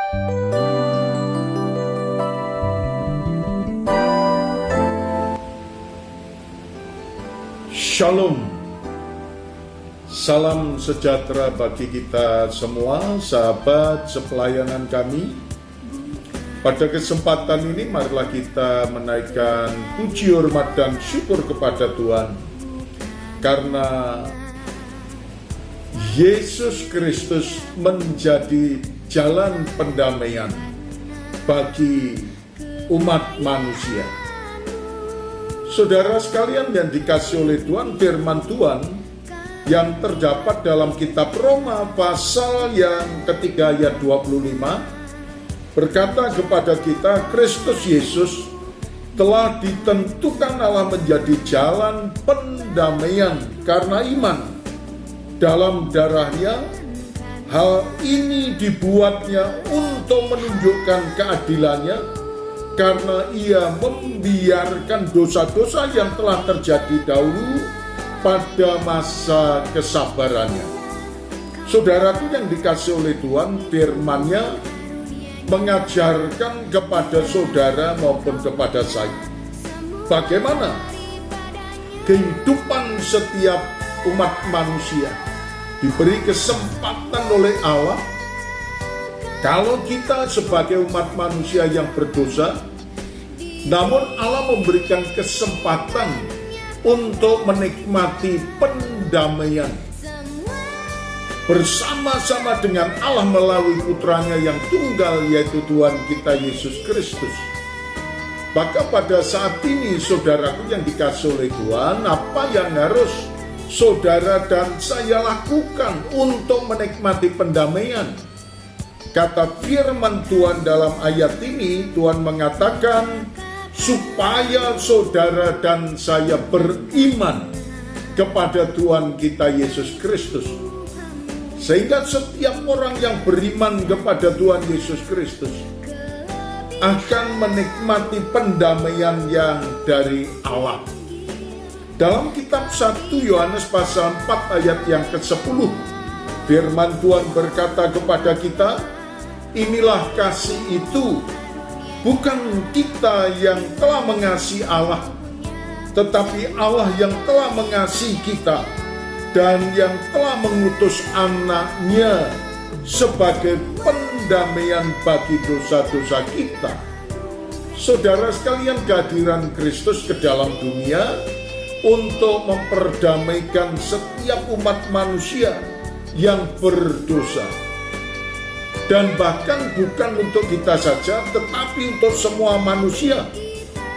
Shalom, salam sejahtera bagi kita semua, sahabat sepelayanan kami. Pada kesempatan ini marilah kita menaikkan puji hormat dan syukur kepada Tuhan, karena Yesus Kristus menjadi jalan pendamaian bagi umat manusia. Saudara sekalian yang dikasihi oleh Tuhan, firman Tuhan yang terdapat dalam kitab Roma pasal yang ketiga ayat 25 berkata kepada kita, Kristus Yesus telah ditentukan Allah menjadi jalan pendamaian karena iman dalam darahnya. Hal ini dibuatnya untuk menunjukkan keadilannya, karena ia membiarkan dosa-dosa yang telah terjadi dahulu pada masa kesabarannya. Saudaraku yang dikasihi oleh Tuhan, firman-Nya mengajarkan kepada saudara maupun kepada saya bagaimana kehidupan setiap umat manusia diberi kesempatan oleh Allah. Kalau kita sebagai umat manusia yang berdosa, namun Allah memberikan kesempatan untuk menikmati pendamaian bersama-sama dengan Allah melalui putranya yang tunggal, yaitu Tuhan kita Yesus Kristus. Maka pada saat ini saudaraku yang dikasihi oleh Tuhan, apa yang harus saudara dan saya lakukan untuk menikmati pendamaian? Kata firman Tuhan dalam ayat ini, Tuhan mengatakan supaya saudara dan saya beriman kepada Tuhan kita Yesus Kristus. Sehingga setiap orang yang beriman kepada Tuhan Yesus Kristus akan menikmati pendamaian yang dari Allah. Dalam kitab 1 Yohanes pasal 4 ayat yang ke-10, firman Tuhan berkata kepada kita, inilah kasih itu, bukan kita yang telah mengasihi Allah, tetapi Allah yang telah mengasihi kita dan yang telah mengutus anaknya sebagai pendamaian bagi dosa-dosa kita. Saudara sekalian, kehadiran Kristus ke dalam dunia untuk memperdamaikan setiap umat manusia yang berdosa. Dan bahkan bukan untuk kita saja, tetapi untuk semua manusia.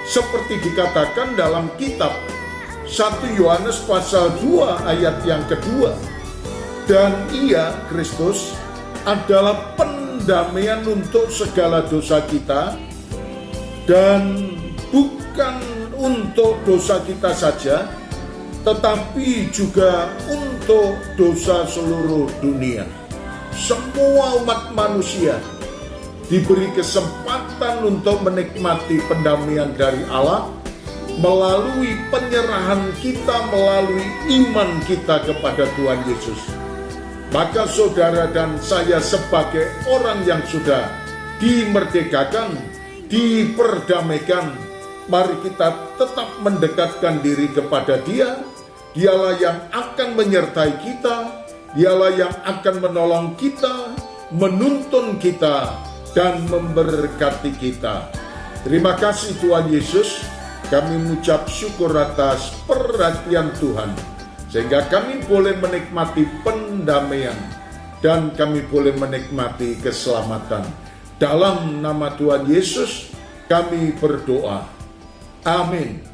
Seperti dikatakan dalam kitab 1 Yohanes pasal 2 ayat yang kedua. Dan ia, Kristus, adalah pendamaian untuk segala dosa kita, dan bukan untuk dosa kita saja, tetapi juga untuk dosa seluruh dunia. Semua umat manusia diberi kesempatan untuk menikmati pendamaian dari Allah melalui penyerahan kita, melalui iman kita kepada Tuhan Yesus. Maka saudara dan saya sebagai orang yang sudah dimerdekakan, diperdamaikan, mari kita tetap mendekatkan diri kepada Dia. Dialah yang akan menyertai kita, Dialah yang akan menolong kita, menuntun kita, dan memberkati kita. Terima kasih Tuhan Yesus. Kami mengucap syukur atas perhatian Tuhan, sehingga kami boleh menikmati pendamaian dan kami boleh menikmati keselamatan. Dalam nama Tuhan Yesus kami berdoa. Amin.